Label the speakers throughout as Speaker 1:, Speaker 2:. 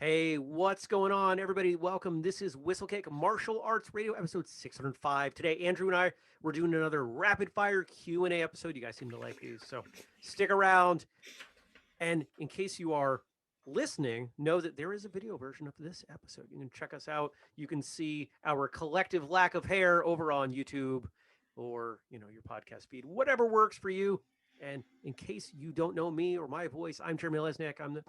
Speaker 1: Hey, what's going on, everybody? Welcome. This is Whistlekick Martial Arts Radio, episode 605. Today, Andrew and I we're doing another rapid fire Q&A episode. You guys seem to like these, so stick around. And in case you are listening, know that there is a video version of this episode. You can check us out. You can see our collective lack of hair over on YouTube or your podcast feed, whatever works for you. And in case you don't know me or my voice, I'm Jeremy Lesniak. I'm the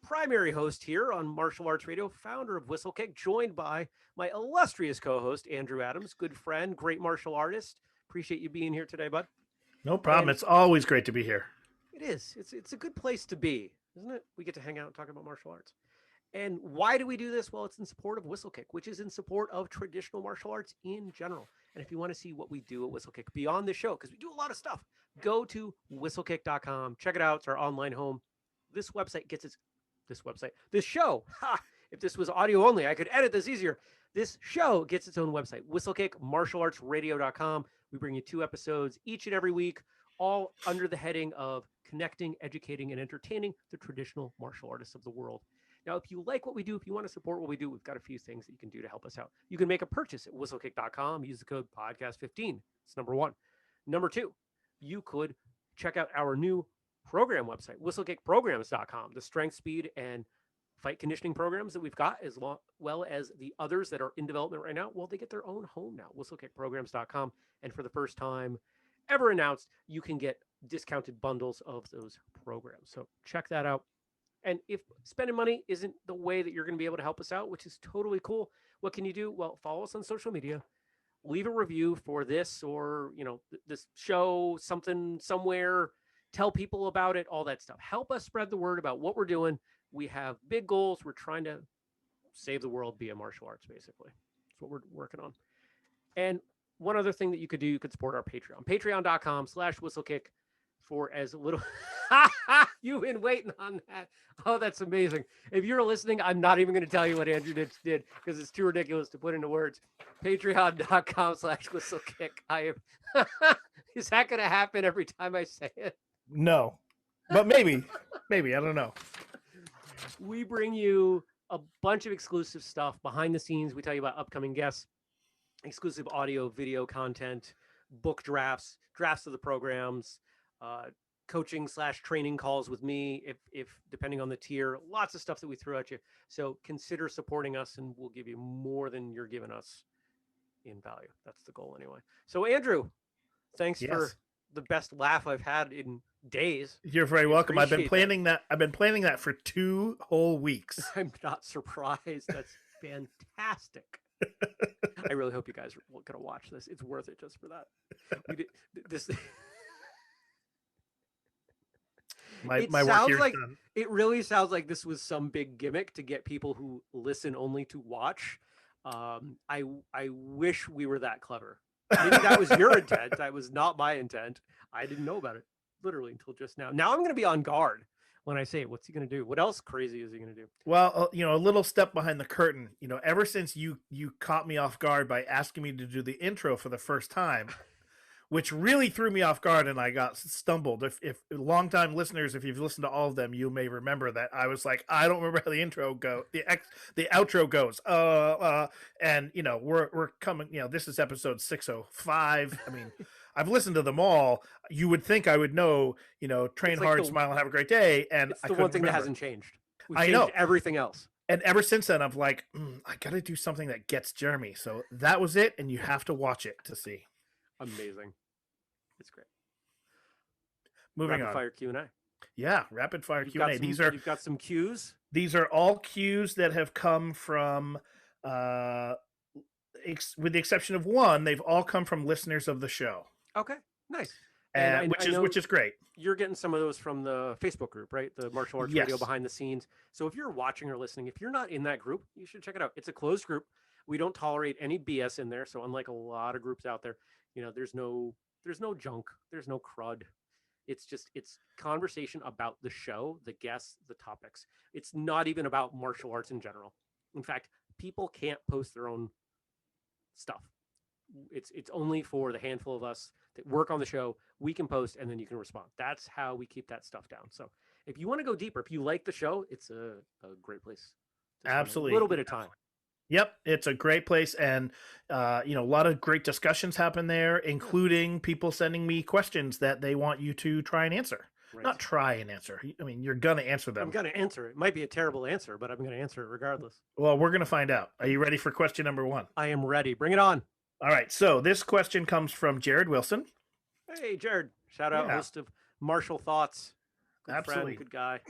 Speaker 1: primary host here on Martial Arts Radio, founder of Whistlekick, joined by my illustrious co-host Andrew Adams, good friend, great martial artist. Appreciate you being here today, bud.
Speaker 2: No problem.
Speaker 1: And
Speaker 2: It's always great to be here.
Speaker 1: it is. It's a good place to be, isn't it? We get to hang out and talk about martial arts. And why do we do this? Well, it's in support of Whistlekick, which is in support of traditional martial arts in general. And if you want to see what we do at Whistlekick beyond the show, because we do a lot of stuff, go to whistlekick.com. Check it out. It's our online home. This website gets this show. Ha! If this was audio only, I could edit this easier. This show gets its own website, whistlekickmartialartsradio.com. We bring you 2 episodes each and every week, all under the heading of connecting, educating, and entertaining the traditional martial artists of the world. Now, if you like what we do, if you want to support what we do, we've got a few things that you can do to help us out. You can make a purchase at whistlekick.com. Use the code podcast15. It's number 1. Number 2, you could check out our new program website, whistlekickprograms.com. The strength, speed, and fight conditioning programs that we've got, as well as the others that are in development right now, well, they get their own home now, whistlekickprograms.com. And for the first time ever announced, you can get discounted bundles of those programs. So check that out. And if spending money isn't the way that you're going to be able to help us out, which is totally cool, what can you do? Well, follow us on social media, leave a review for this or, this show, something somewhere, tell people about it, all that stuff. Help us spread the word about what we're doing. We have big goals. We're trying to save the world via martial arts, basically. That's what we're working on. And one other thing that you could do, you could support our Patreon, patreon.com/whistlekick for as little. You've been waiting on that. Oh, that's amazing. If you're listening, I'm not even going to tell you what Andrew did because it's too ridiculous to put into words. Patreon.com/whistlekick. I am. Is that going to happen every time I say it?
Speaker 2: No, but maybe, I don't know.
Speaker 1: We bring you a bunch of exclusive stuff behind the scenes. We tell you about upcoming guests, exclusive audio, video content, book drafts of the programs, coaching/training calls with me, if depending on the tier, lots of stuff that we throw at you. So consider supporting us and we'll give you more than you're giving us in value. That's the goal anyway. So Andrew, thanks for the best laugh I've had in days.
Speaker 2: You're very welcome. I've been planning that. I've been planning that for 2 whole weeks.
Speaker 1: I'm not surprised. That's fantastic. I really hope you guys are going to watch this. It's worth it just for that. We did this.
Speaker 2: My work here is done.
Speaker 1: It really sounds like this was some big gimmick to get people who listen only to watch. I wish we were that clever. Maybe that was your intent. That was not my intent. I didn't know about it literally until just now. Now I'm going to be on guard when I say it. What's he going to do? What else crazy is he going to do?
Speaker 2: Well, a little step behind the curtain. Ever since you caught me off guard by asking me to do the intro for the first time, which really threw me off guard and I got stumbled. If longtime listeners, if you've listened to all of them, you may remember that I was like, I don't remember how the intro go, the outro goes. And we're coming. This is episode 605. I mean, I've listened to them all. You would think I would know. Train hard, smile, and have a great day. And
Speaker 1: it's the one thing that hasn't changed.
Speaker 2: I know
Speaker 1: everything else.
Speaker 2: And ever since then, I'm like, I got to do something that gets Jeremy. So that was it, and you have to watch it to see.
Speaker 1: Amazing. It's great.
Speaker 2: Moving
Speaker 1: rapid
Speaker 2: on.
Speaker 1: Fire Q&A.
Speaker 2: Yeah, rapid fire Q&A.
Speaker 1: You've got some cues.
Speaker 2: These are all cues that have come from, with the exception of one, they've all come from listeners of the show.
Speaker 1: Okay, nice.
Speaker 2: Which is great.
Speaker 1: You're getting some of those from the Facebook group, right? The Martial Arts Radio behind the scenes. So if you're watching or listening, if you're not in that group, you should check it out. It's a closed group. We don't tolerate any BS in there. So unlike a lot of groups out there, there's no junk, there's no crud. It's conversation about the show, the guests, the topics. It's not even about martial arts in general. In fact, people can't post their own stuff. It's only for the handful of us that work on the show. We can post and then you can respond. That's how we keep that stuff down. So if you want to go deeper, if you like the show, it's a great place to spend a
Speaker 2: Absolutely.
Speaker 1: little bit of time.
Speaker 2: Yep, it's a great place, and a lot of great discussions happen there, including people sending me questions that they want you to try and answer.
Speaker 1: Right.
Speaker 2: Not try and answer. I mean, you're gonna answer them.
Speaker 1: I'm going to answer it. It might be a terrible answer, but I'm going to answer it regardless.
Speaker 2: Well, we're gonna find out. Are you ready for question number 1?
Speaker 1: I am ready. Bring it on.
Speaker 2: All right. So this question comes from Jared Wilson.
Speaker 1: Hey, Jared. Shout out, host of Martial Thoughts. Good
Speaker 2: Absolutely.
Speaker 1: friend, good guy.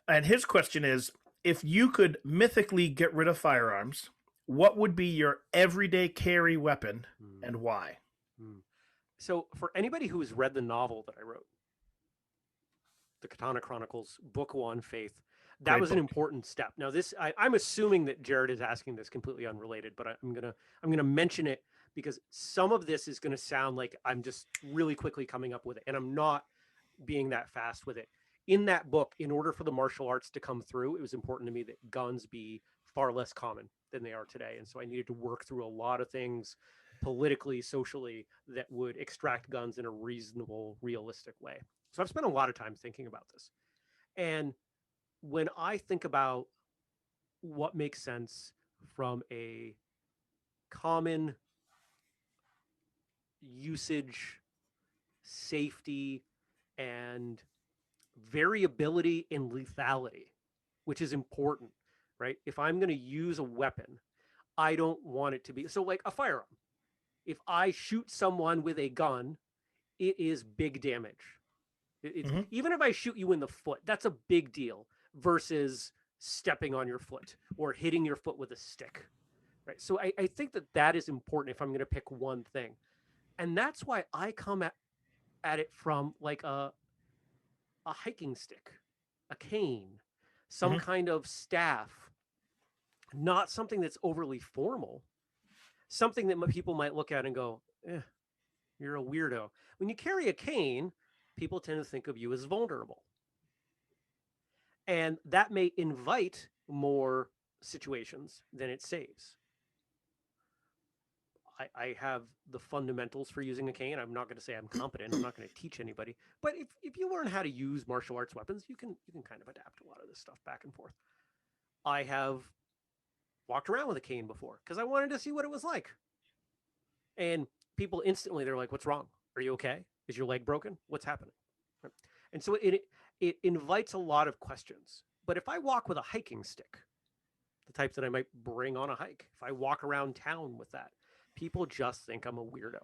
Speaker 2: And his question is, if you could mythically get rid of firearms, what would be your everyday carry weapon and why?
Speaker 1: So for anybody who has read the novel that I wrote, The Katana Chronicles, Book 1, Faith, that
Speaker 2: Great
Speaker 1: was an
Speaker 2: book.
Speaker 1: important step. Now this, I'm assuming that Jared is asking this completely unrelated, but I'm gonna mention it because some of this is gonna sound like I'm just really quickly coming up with it, and I'm not being that fast with it. In that book, in order for the martial arts to come through, it was important to me that guns be far less common than they are today. And so I needed to work through a lot of things politically, socially, that would extract guns in a reasonable, realistic way. So I've spent a lot of time thinking about this. And when I think about what makes sense from a common usage, safety, and variability in lethality, which is important, right? If I'm going to use a weapon, I don't want it to be so like a firearm. If I shoot someone with a gun, it is big damage. It's, even if I shoot you in the foot, that's a big deal versus stepping on your foot or hitting your foot with a stick, right? So I think that that is important if I'm going to pick one thing. And that's why I come at it from like a hiking stick, a cane, some kind of staff, not something that's overly formal, something that people might look at and go, you're a weirdo. When you carry a cane, people tend to think of you as vulnerable. And that may invite more situations than it saves. I have the fundamentals for using a cane. I'm not going to say I'm competent. I'm not going to teach anybody. But if you learn how to use martial arts weapons, you can kind of adapt a lot of this stuff back and forth. I have walked around with a cane before because I wanted to see what it was like. And people instantly, they're like, what's wrong? Are you okay? Is your leg broken? What's happening? And so it invites a lot of questions. But if I walk with a hiking stick, the type that I might bring on a hike, if I walk around town with that, people just think I'm a weirdo.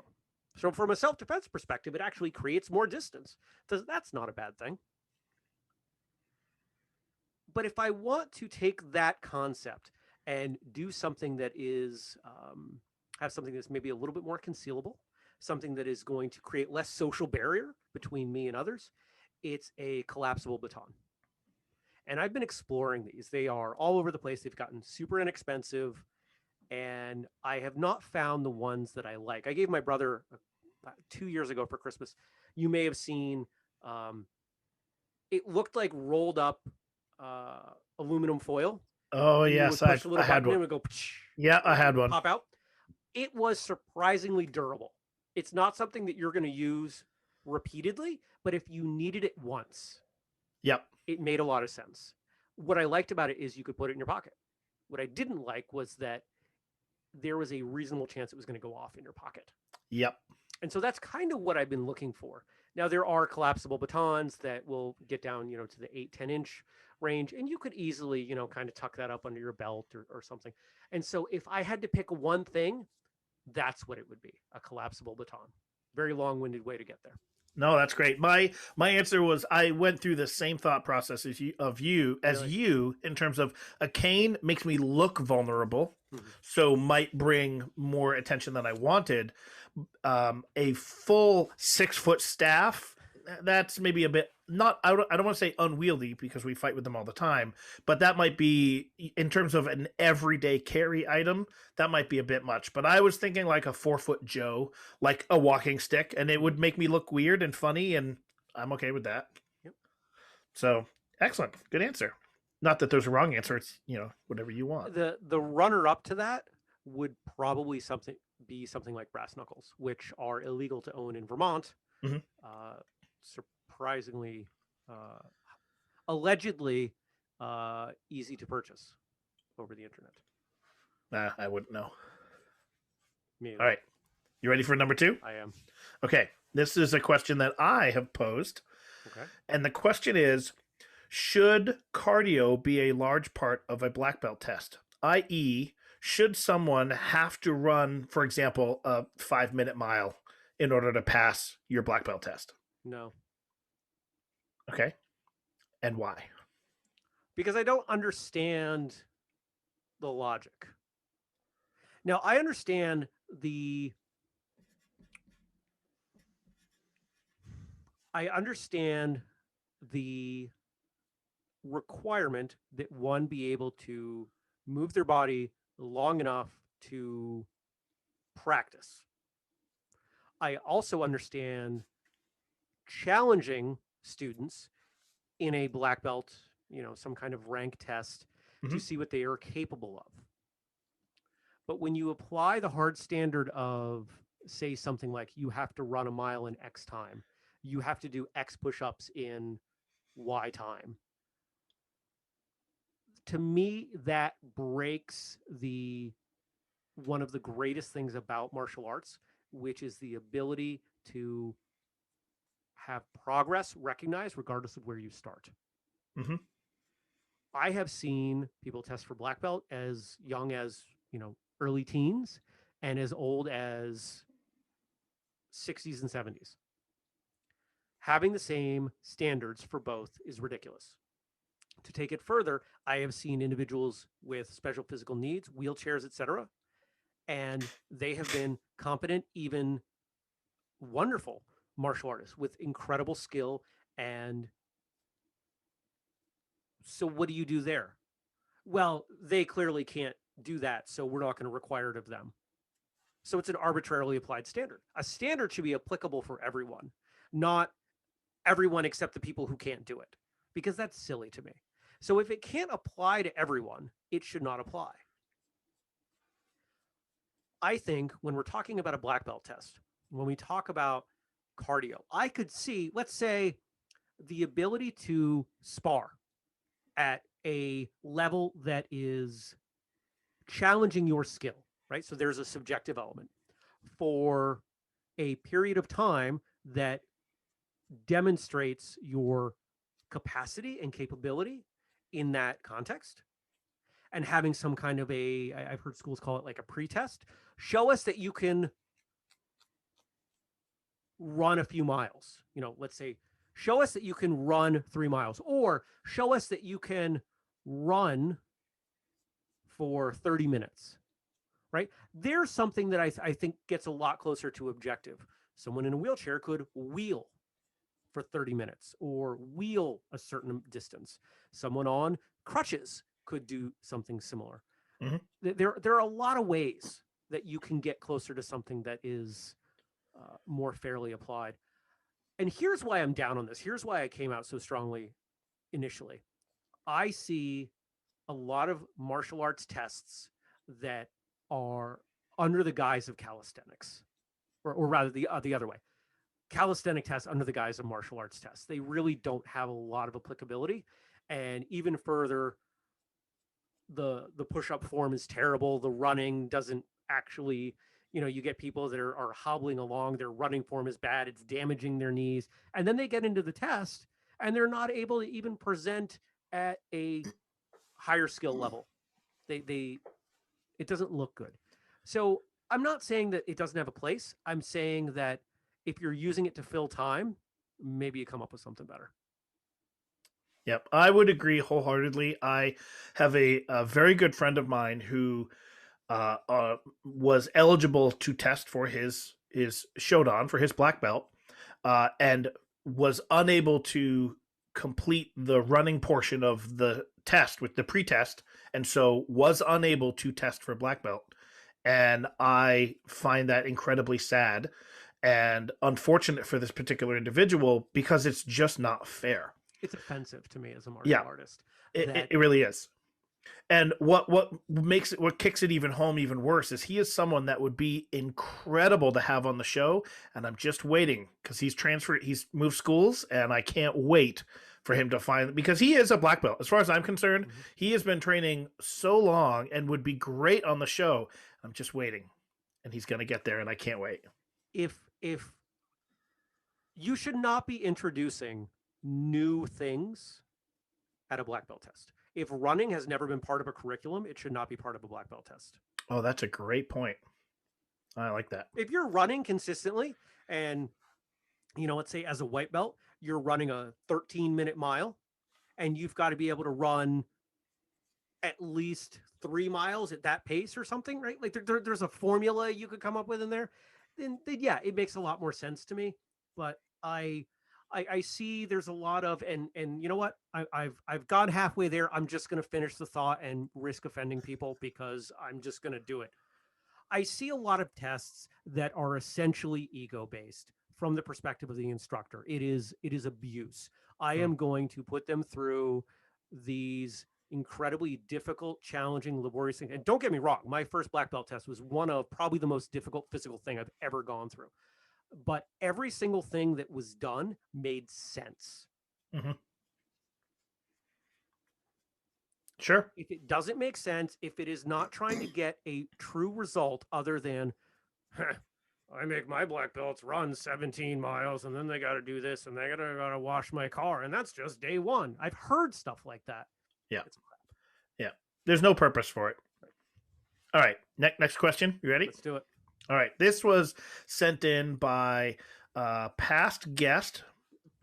Speaker 1: So from a self-defense perspective, it actually creates more distance. That's not a bad thing. But if I want to take that concept and do something that is, have something that's maybe a little bit more concealable, something that is going to create less social barrier between me and others, it's a collapsible baton. And I've been exploring these. They are all over the place. They've gotten super inexpensive. And I have not found the ones that I like. I gave my brother 2 years ago for Christmas. You may have seen, it looked like rolled up aluminum foil.
Speaker 2: Oh, yes. I had one.
Speaker 1: It would go,
Speaker 2: yeah, I had one.
Speaker 1: Pop out. It was surprisingly durable. It's not something that you're going to use repeatedly, but if you needed it once, it made a lot of sense. What I liked about it is you could put it in your pocket. What I didn't like was that there was a reasonable chance it was going to go off in your pocket. And so that's kind of what I've been looking for. Now, there are collapsible batons that will get down, to the 8-10 inch range, and you could easily, kind of tuck that up under your belt or something. And so if I had to pick one thing, that's what it would be, a collapsible baton. Very long-winded way to get there.
Speaker 2: No, that's great. My answer was I went through the same thought process as you in terms of a cane makes me look vulnerable, so might bring more attention than I wanted. A full 6-foot staff, that's maybe a bit I don't want to say unwieldy because we fight with them all the time, but that might be, in terms of an everyday carry item, that might be a bit much. But I was thinking like a 4-foot Joe, like a walking stick, and it would make me look weird and funny, and I'm okay with that. So excellent, good answer. Not that there's a wrong answer. It's whatever you want.
Speaker 1: The runner up to that would probably be something like brass knuckles, which are illegal to own in Vermont. Surprisingly, allegedly easy to purchase. over the internet.
Speaker 2: I wouldn't know.
Speaker 1: Me
Speaker 2: All right. You ready for number 2?
Speaker 1: I am.
Speaker 2: Okay. This is a question that I have posed.
Speaker 1: Okay.
Speaker 2: And the question is, should cardio be a large part of a black belt test? I.e., should someone have to run, for example, a 5-minute mile in order to pass your black belt test?
Speaker 1: No.
Speaker 2: Okay. And why?
Speaker 1: Because I don't understand the logic. Now, I understand the requirement that one be able to move their body long enough to practice. I also understand challenging students in a black belt, some kind of rank test to see what they are capable of. But when you apply the hard standard of, say, something like you have to run a mile in X time, you have to do X push-ups in Y time, to me, that breaks one of the greatest things about martial arts, which is the ability to have progress recognized regardless of where you start.
Speaker 2: Mm-hmm.
Speaker 1: I have seen people test for black belt as young as, early teens and as old as 60s and 70s. Having the same standards for both is ridiculous. To take it further, I have seen individuals with special physical needs, wheelchairs, etc., and they have been competent, even wonderful martial artists with incredible skill. And so what do you do there? Well, they clearly can't do that, so we're not going to require it of them. So it's an arbitrarily applied standard. A standard should be applicable for everyone, not everyone except the people who can't do it, because that's silly to me. So if it can't apply to everyone, it should not apply. I think when we're talking about a black belt test, when we talk about cardio, I could see, let's say, the ability to spar at a level that is challenging your skill, right? So there's a subjective element for a period of time that demonstrates your capacity and capability in that context, and having some kind of I've heard schools call it like a pre-test. Show us that you can run a few miles. Let's say, show us that you can run 3 miles, or show us that you can run for 30 minutes, right? There's something that I think gets a lot closer to objective. Someone in a wheelchair could wheel for 30 minutes or wheel a certain distance. Someone on crutches could do something similar.
Speaker 2: Mm-hmm.
Speaker 1: There are a lot of ways that you can get closer to something that is more fairly applied. And here's why I'm down on this. Here's why I came out so strongly initially. I see a lot of martial arts tests that are under the guise of calisthenics, or rather the other way. Calisthenic tests under the guise of martial arts tests. They really don't have a lot of applicability. And even further, the push-up form is terrible. The running doesn't actually, you get people that are hobbling along. Their running form is bad. It's damaging their knees. And then they get into the test and they're not able to even present at a higher skill level. It doesn't look good. So I'm not saying that it doesn't have a place. I'm saying that if you're using it to fill time, maybe you come up with something better.
Speaker 2: Yep, I would agree wholeheartedly. I have a very good friend of mine who was eligible to test for his Shodan, for his black belt, and was unable to complete the running portion of the test with the pre-test, and so was unable to test for black belt. And I find that incredibly sad and unfortunate for this particular individual, because it's just not fair.
Speaker 1: It's offensive to me as a martial artist.
Speaker 2: It really is. And what kicks it even home even worse is he is someone that would be incredible to have on the show, and I'm just waiting because he's moved schools, and I can't wait for him to find, because he is a black belt as far as I'm concerned.
Speaker 1: Mhm.
Speaker 2: He has been training so long and would be great on the show. I'm just waiting, and he's going to get there, and I can't wait.
Speaker 1: If you should not be introducing new things at a black belt test. If running has never been part of a curriculum, it should not be part of a black belt test.
Speaker 2: Oh, that's a great point. I like that.
Speaker 1: If you're running consistently and, let's say as a white belt, you're running a 13-minute mile and you've got to be able to run at least 3 miles at that pace or something, right? Like there's a formula you could come up with in there. Then yeah, it makes a lot more sense to me. But I see there's a lot of, and you know what? I've gone halfway there. I'm just going to finish the thought and risk offending people because I'm just going to do it. I see a lot of tests that are essentially ego based from the perspective of the instructor. It is abuse. I am going to put them through these incredibly difficult, challenging, laborious things. And don't get me wrong, my first black belt test was one of probably the most difficult physical thing I've ever gone through. But every single thing that was done made sense.
Speaker 2: Mm-hmm. Sure.
Speaker 1: If it doesn't make sense, if it is not trying to get a true result other than, I make my black belts run 17 miles and then they got to do this and they got to wash my car. And that's just day one. I've heard stuff like that.
Speaker 2: Yeah.
Speaker 1: It's crap.
Speaker 2: Yeah. There's no purpose for it. All right. Next question. You ready?
Speaker 1: Let's do it.
Speaker 2: All right. This was sent in by a past guest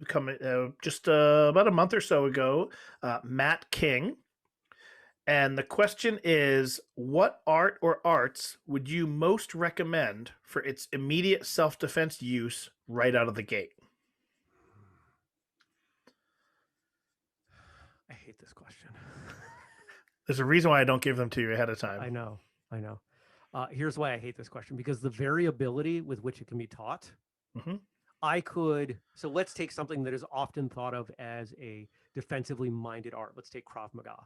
Speaker 2: coming just about a month or so ago, Matt King. And the question is, what art or arts would you most recommend for its immediate self-defense use right out of the gate?
Speaker 1: I hate this question.
Speaker 2: There's a reason why I don't give them to you ahead of time.
Speaker 1: I know. Here's why I hate this question, because the variability with which it can be taught.
Speaker 2: Mm-hmm.
Speaker 1: So let's take something that is often thought of as a defensively minded art. Let's take Krav Maga.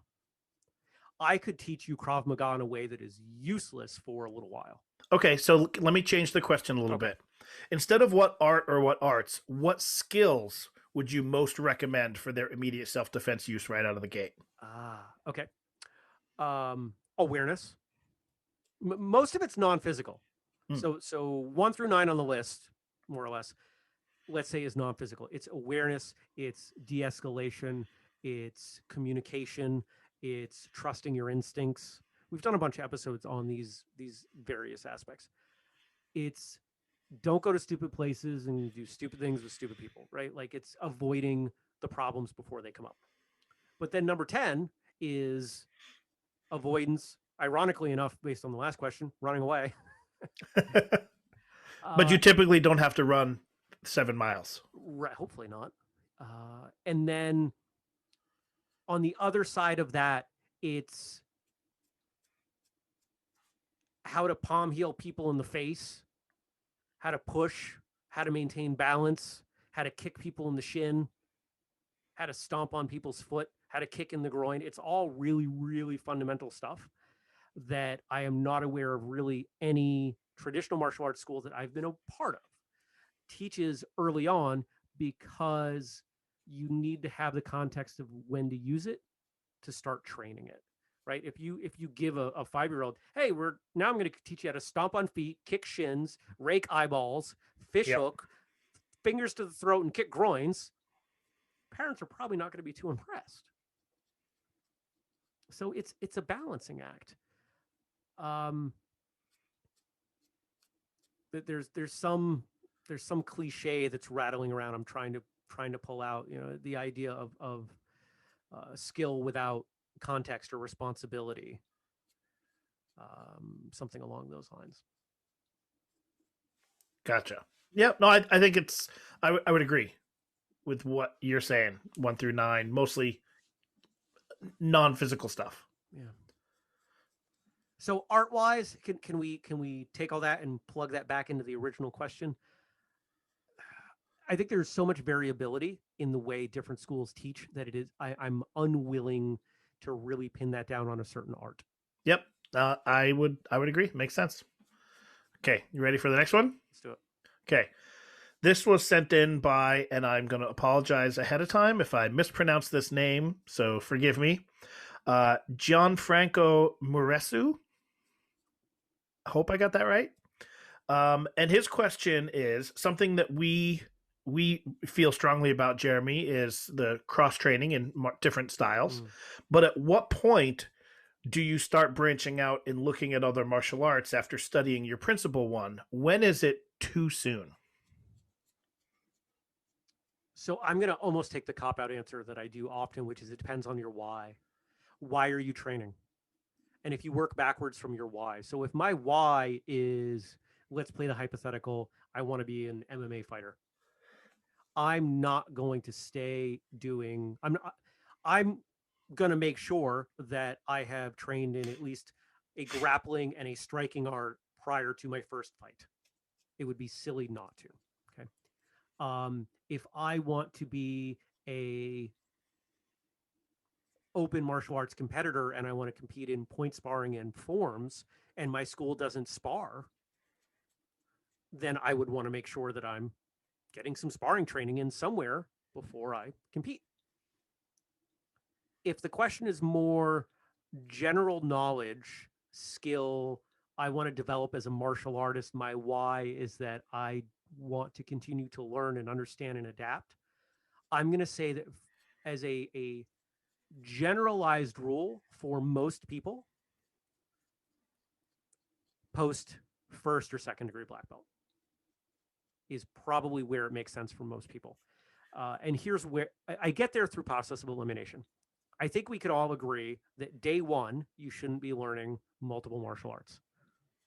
Speaker 1: I could teach you Krav Maga in a way that is useless for a little while.
Speaker 2: Okay, so let me change the question a little bit. Instead of what art or what arts, what skills would you most recommend for their immediate self-defense use right out of the gate?
Speaker 1: Okay. Awareness. Most of it's non-physical. So 1 through 9 on the list, more or less, let's say is non-physical. It's awareness, it's de-escalation, it's communication, it's trusting your instincts. We've done a bunch of episodes on these various aspects. It's don't go to stupid places and do stupid things with stupid people, right? Like it's avoiding the problems before they come up. But then number 10 is avoidance. Ironically enough, based on the last question, running away.
Speaker 2: But you typically don't have to run 7 miles.
Speaker 1: Right, hopefully not. And then on the other side of that, it's how to palm heel people in the face, how to push, how to maintain balance, how to kick people in the shin, how to stomp on people's foot, how to kick in the groin. It's all really, really fundamental stuff that I am not aware of really any traditional martial arts school that I've been a part of teaches early on, because you need to have the context of when to use it to start training it, right? If you give a 5-year-old, hey, I'm going to teach you how to stomp on feet, kick shins, rake eyeballs, fish hook, fingers to the throat, and kick groins, parents are probably not going to be too impressed. So it's a balancing act. There's some cliche that's rattling around. I'm trying to pull out, the idea of skill without context or responsibility, something along those lines.
Speaker 2: Gotcha. Yeah, no, I think I would agree with what you're saying. 1 through 9, mostly non-physical stuff.
Speaker 1: Yeah. So art-wise, can we take all that and plug that back into the original question? I think there's so much variability in the way different schools teach that I'm unwilling to really pin that down on a certain art.
Speaker 2: Yep. I would agree. Makes sense. Okay. You ready for the next one?
Speaker 1: Let's do it.
Speaker 2: Okay. This was sent in by, and I'm going to apologize ahead of time if I mispronounce this name, so forgive me. Gianfranco Muresu. I hope I got that right. And his question is something that we feel strongly about, Jeremy, is the cross training in different styles. But at what point do you start branching out and looking at other martial arts after studying your principal one? When is it too soon?
Speaker 1: So I'm going to almost take the cop-out answer that I do often, which is it depends on your why. Why are you training? And if you work backwards from your why. So if my why is, let's play the hypothetical, I want to be an MMA fighter, I'm not going to stay doing, I'm going to make sure that I have trained in at least a grappling and a striking art prior to my first fight. It would be silly not to. Okay. If I want to be a open martial arts competitor and I want to compete in point sparring and forms and my school doesn't spar, then I would want to make sure that I'm getting some sparring training in somewhere before I compete. If the question is more general knowledge, skill, I want to develop as a martial artist, my why is that I want to continue to learn and understand and adapt. I'm going to say that as a generalized rule for most people, post first or second degree black belt is probably where it makes sense for most people. And here's where I get there through process of elimination. I think we could all agree that day one, you shouldn't be learning multiple martial arts.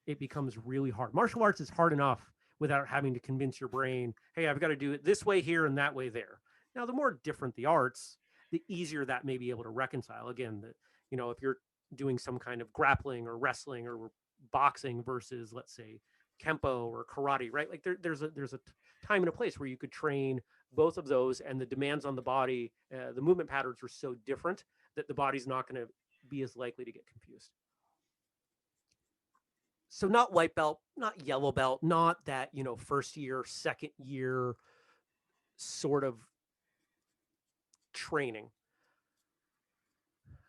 Speaker 1: It becomes really hard. Martial arts is hard enough without having to convince your brain, hey, I've got to do it this way here and that way there. Now, the more different the arts, the easier that may be able to reconcile. Again, if you're doing some kind of grappling or wrestling or boxing versus, let's say, Kempo or karate, right? Like there's a time and a place where you could train both of those, and the demands on the body, the movement patterns are so different that the body's not going to be as likely to get confused. So not white belt, not yellow belt, not that, first year, second year sort of training.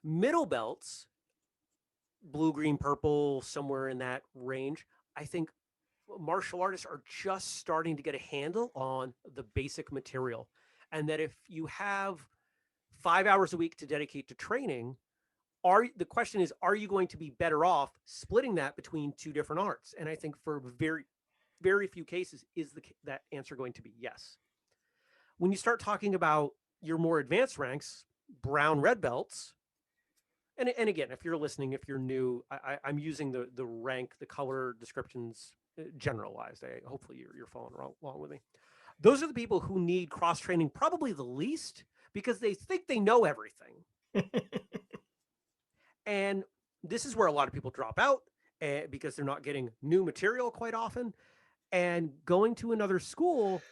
Speaker 1: Middle belts, blue, green, purple, somewhere in that range. I think martial artists are just starting to get a handle on the basic material. And that if you have 5 hours a week to dedicate to training, the question is, are you going to be better off splitting that between two different arts? And I think for very, very few cases is that answer going to be yes. When you start talking about your more advanced ranks, brown, red belts, and again, if you're listening, if you're new, I'm using the rank, the color descriptions generalized. Hopefully you're following along with me. Those are the people who need cross training probably the least because they think they know everything. And this is where a lot of people drop out because they're not getting new material quite often. And going to another school,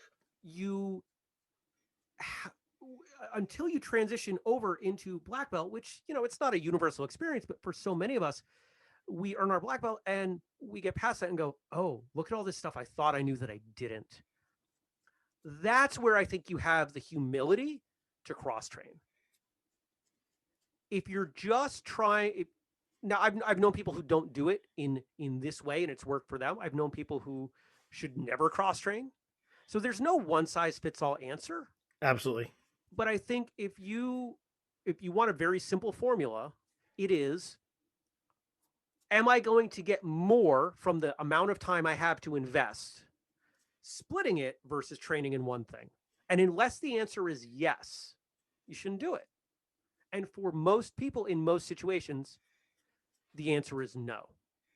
Speaker 1: until you transition over into black belt, which, it's not a universal experience, but for so many of us, we earn our black belt and we get past that and go, oh, look at all this stuff I thought I knew that I didn't. That's where I think you have the humility to cross train. If you're just trying, now I've known people who don't do it in this way and it's worked for them. I've known people who should never cross train. So there's no one size fits all answer.
Speaker 2: Absolutely.
Speaker 1: But I think if you want a very simple formula, it is, am I going to get more from the amount of time I have to invest splitting it versus training in one thing? And unless the answer is yes, you shouldn't do it. And for most people in most situations, the answer is no,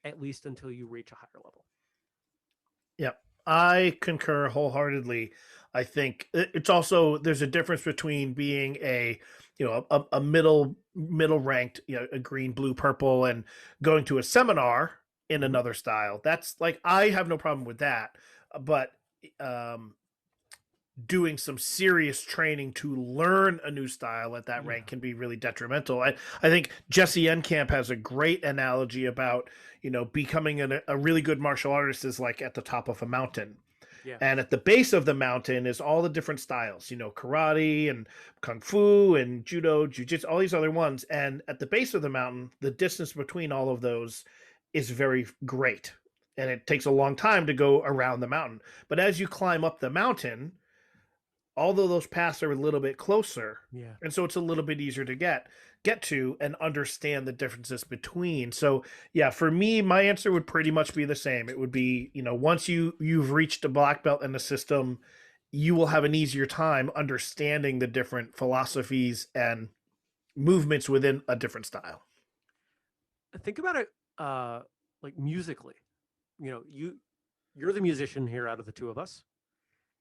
Speaker 1: at least until you reach a higher level.
Speaker 2: Yep. I concur wholeheartedly. I think it's also, there's a difference between being a middle ranked, a green, blue, purple, and going to a seminar in another style. That's like, I have no problem with that, but doing some serious training to learn a new style at that
Speaker 1: Yeah.
Speaker 2: rank can be really detrimental. I think Jesse Enkamp has a great analogy about, becoming a really good martial artist is like at the top of a mountain.
Speaker 1: Yeah.
Speaker 2: And at the base of the mountain is all the different styles, karate and kung fu and judo, jujitsu, all these other ones. And at the base of the mountain, the distance between all of those is very great. And it takes a long time to go around the mountain. But as you climb up the mountain, although those paths are a little bit closer,
Speaker 1: Yeah.
Speaker 2: and so it's a little bit easier to get to and understand the differences between. So yeah, for me, my answer would pretty much be the same. It would be, once you've reached a black belt in the system, you will have an easier time understanding the different philosophies and movements within a different style.
Speaker 1: Think about it like musically. You're the musician here out of the two of us.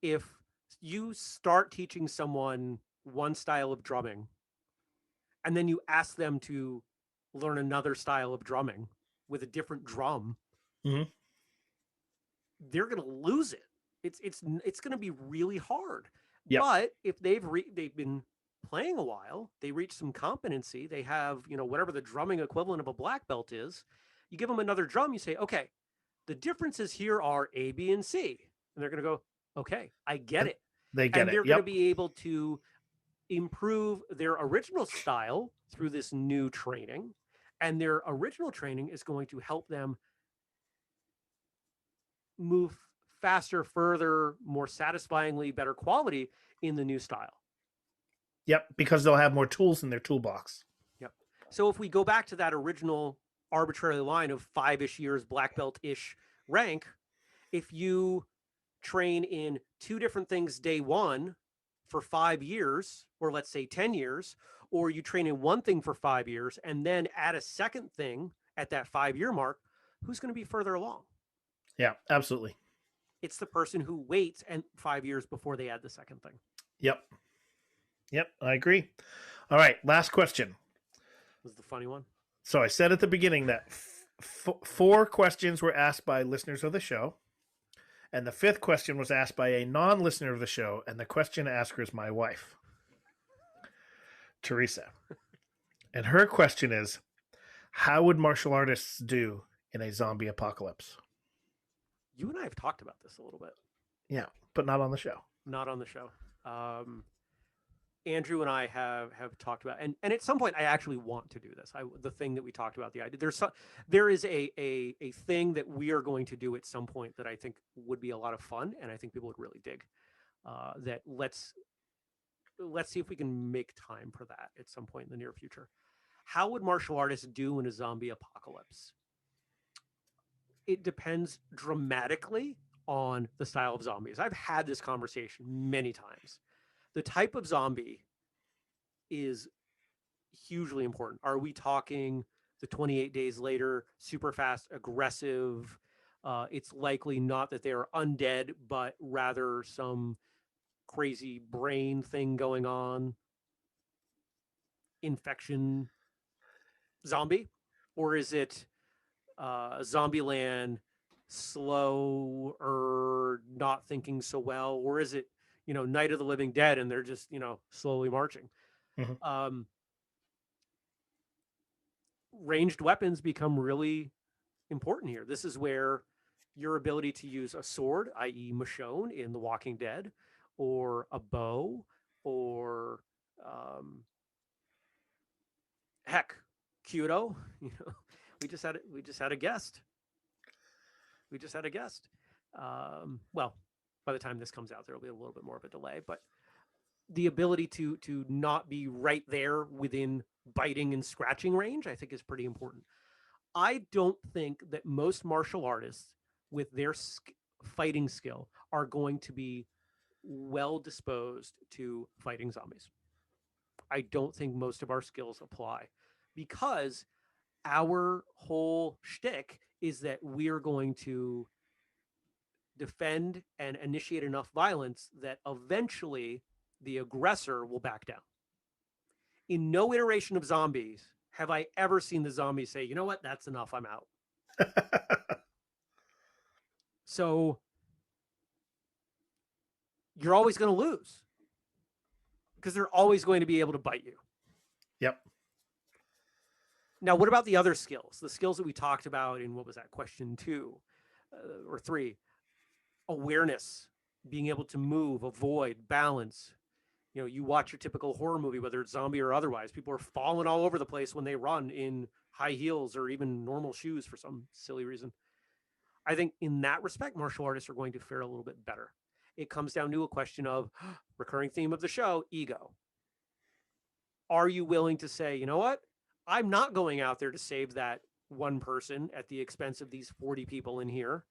Speaker 1: If you start teaching someone one style of drumming and then you ask them to learn another style of drumming with a different drum,
Speaker 2: Mhm.
Speaker 1: they're going to lose it. It's going to be really hard.
Speaker 2: Yep.
Speaker 1: But if they've been playing a while, they reach some competency, they have, whatever the drumming equivalent of a black belt is, you give them another drum, you say, okay, the differences here are A, B, and C. And they're going to go, okay, I get it.
Speaker 2: They get
Speaker 1: and
Speaker 2: it.
Speaker 1: they're
Speaker 2: Yep.
Speaker 1: going to be able to improve their original style through this new training. And their original training is going to help them move faster, further, more satisfyingly, better quality in the new style.
Speaker 2: Yep, because they'll have more tools in their toolbox.
Speaker 1: Yep. So if we go back to that original arbitrary line of 5-ish years black belt-ish rank, if you train in two different things day one for 5 years, or let's say 10 years, or you train in one thing for 5 years and then add a second thing at that 5-year mark, who's going to be further along?
Speaker 2: Yeah, absolutely.
Speaker 1: It's the person who waits and 5 years before they add the second thing.
Speaker 2: Yep. Yep, I agree. All right, last question.
Speaker 1: This is the funny one.
Speaker 2: So I said at the beginning that 4 questions were asked by listeners of the show, and the 5th question was asked by a non-listener of the show, and the question asker is my wife, Teresa. And her question is, how would martial artists do in a zombie apocalypse?
Speaker 1: You and I have talked about this a little bit.
Speaker 2: Yeah, but not on the show.
Speaker 1: Not on the show. Andrew and I have talked about, and at some point I actually want to do this. The thing that we talked about, the idea there is a thing that we are going to do at some point that I think would be a lot of fun, and I think people would really dig. That let's see if we can make time for that at some point in the near future. How would martial artists do in a zombie apocalypse? It depends dramatically on the style of zombies. I've had this conversation many times. The type of zombie is hugely important. Are we talking the 28 days later, super fast, aggressive? It's likely not that they're undead, but rather some crazy brain thing going on. Infection zombie? Or is it Zombieland, slow or not thinking so well? Or is it, Night of the Living Dead, and they're just, slowly marching?
Speaker 2: Mm-hmm.
Speaker 1: Ranged weapons become really important here. This is where your ability to use a sword, i.e. Michonne in The Walking Dead, or a bow, or heck, Kyoto. We just had a guest. Well, by the time this comes out, there will be a little bit more of a delay, but the ability to not be right there within biting and scratching range, I think, is pretty important. I don't think that most martial artists with their fighting skill are going to be well disposed to fighting zombies. I don't think most of our skills apply, because our whole shtick is that we're going to defend and initiate enough violence that eventually the aggressor will back down. In no iteration of zombies have I ever seen the zombie say, you know what, that's enough, I'm out. So you're always going to lose because they're always going to be able to bite you.
Speaker 2: Yep.
Speaker 1: Now, what about the other skills? The skills that we talked about in, what was that, question 2 or 3? Awareness, being able to move, avoid, balance. You know, you watch your typical horror movie, whether it's zombie or otherwise, people are falling all over the place when they run in high heels or even normal shoes for some silly reason. I think in that respect, martial artists are going to fare a little bit better. It comes down to a question of recurring theme of the show, ego. Are you willing to say, you know what? I'm not going out there to save that one person at the expense of these 40 people in here,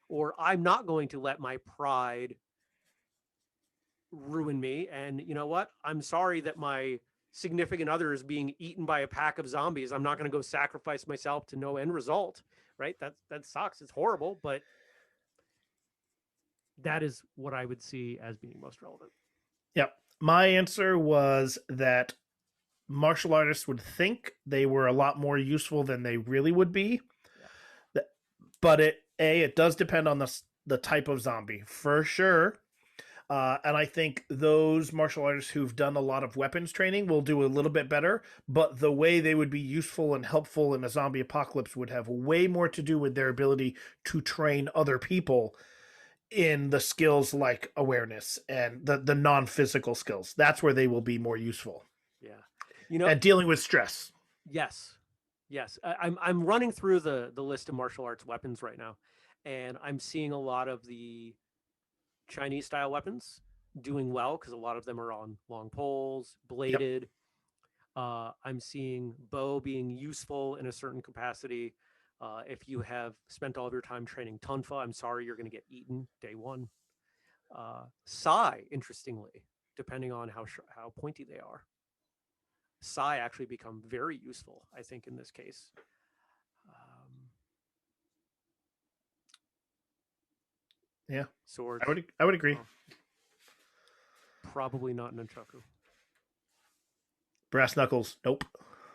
Speaker 1: or I'm not going to let my pride ruin me. And you know what? I'm sorry that my significant other is being eaten by a pack of zombies. I'm not going to go sacrifice myself to no end result, right? That sucks. It's horrible, but that is what I would see as being most relevant.
Speaker 2: Yep. My answer was that martial artists would think they were a lot more useful than they really would be. Yeah. But it does depend on the type of zombie for sure. And I think those martial artists who've done a lot of weapons training will do a little bit better, but the way they would be useful and helpful in a zombie apocalypse would have way more to do with their ability to train other people in the skills like awareness and the non-physical skills. That's where they will be more useful.
Speaker 1: Yeah. You know,
Speaker 2: and dealing with stress.
Speaker 1: Yes. I'm running through the list of martial arts weapons right now, and I'm seeing a lot of the Chinese style weapons doing well because a lot of them are on long poles, bladed. Yep. I'm seeing bow being useful in a certain capacity. If you have spent all of your time training Tonfa, I'm sorry, you're going to get eaten day one. Sai, interestingly, depending on how pointy they are, Sai actually become very useful, I think, in this case.
Speaker 2: Yeah,
Speaker 1: swords.
Speaker 2: I would agree.
Speaker 1: Probably not nunchaku.
Speaker 2: Brass knuckles, nope.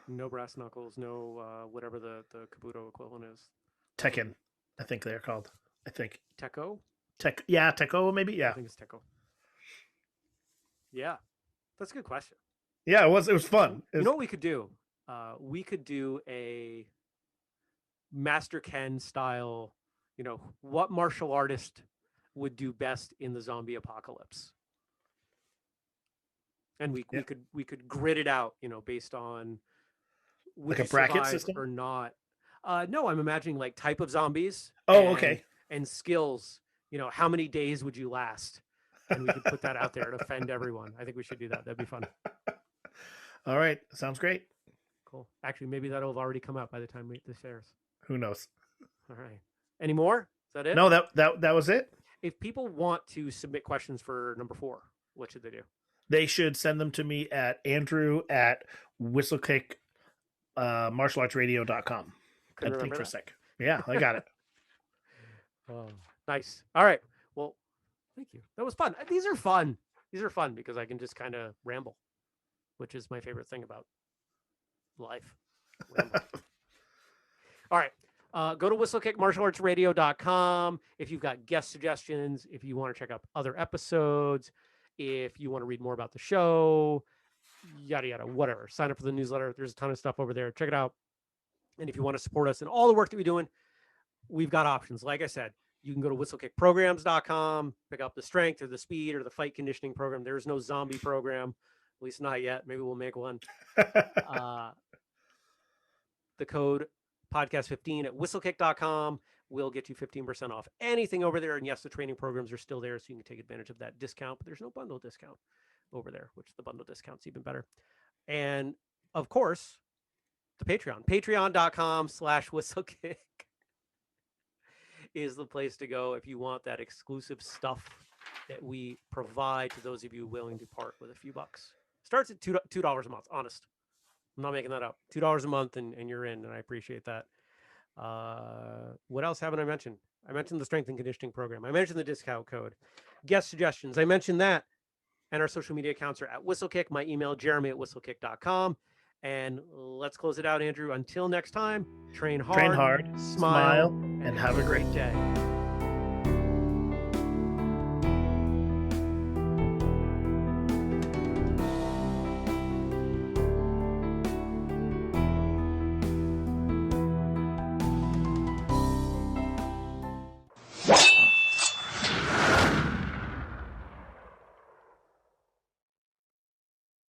Speaker 1: No brass knuckles. No whatever the Kabuto equivalent is.
Speaker 2: Tekken, I think they're called. I think
Speaker 1: Tekko.
Speaker 2: Yeah, Tekko maybe. Yeah,
Speaker 1: I think it's Tekko. Yeah, that's a good question.
Speaker 2: Yeah, it was fun.
Speaker 1: You know what we could do? We could do a Master Ken style. You know, what martial artist would do best in the zombie apocalypse? And we could grid it out, you know, based on
Speaker 2: like a bracket system
Speaker 1: or not. No, I'm imagining like type of zombies.
Speaker 2: Okay.
Speaker 1: And skills. You know, how many days would you last? And we could put that out there to offend everyone. I think we should do that. That'd be fun.
Speaker 2: All right, sounds great.
Speaker 1: Cool. Actually, maybe that'll have already come out by the time this airs.
Speaker 2: Who knows?
Speaker 1: All right. Any more? Is that it?
Speaker 2: No, that was it.
Speaker 1: If people want to submit questions for number 4, what should they do?
Speaker 2: They should send them to me at Andrew@whistlekick martialartsradio.com. I had to think for a sec. Yeah, I got it.
Speaker 1: Oh, nice. All right. Well, thank you. That was fun. These are fun. These are fun because I can just kind of ramble, which is my favorite thing about life. All right. Go to whistlekickmartialartsradio.com if you've got guest suggestions, if you want to check out other episodes, if you want to read more about the show, yada, yada, whatever. Sign up for the newsletter. There's a ton of stuff over there. Check it out. And if you want to support us in all the work that we're doing, we've got options. Like I said, you can go to whistlekickprograms.com, pick up the strength or the speed or the fight conditioning program. There's no zombie program, at least not yet. Maybe we'll make one. The code podcast15 at whistlekick.com will get you 15% off anything over there. And yes, the training programs are still there, so you can take advantage of that discount, but there's no bundle discount over there, which the bundle discount's even better. And of course, the patreon.com/whistlekick is the place to go if you want that exclusive stuff that we provide to those of you willing to part with a few bucks. Starts at $2 a month, honest. I'm not making that up. $2 a month and you're in, and I appreciate that. What else haven't I mentioned? I mentioned the strength and conditioning program. I mentioned the discount code. Guest suggestions. I mentioned that. And our social media accounts are at Whistlekick. My email, jeremy@whistlekick.com. And let's close it out, Andrew. Until next time, train hard,
Speaker 2: smile, and have a great
Speaker 1: day.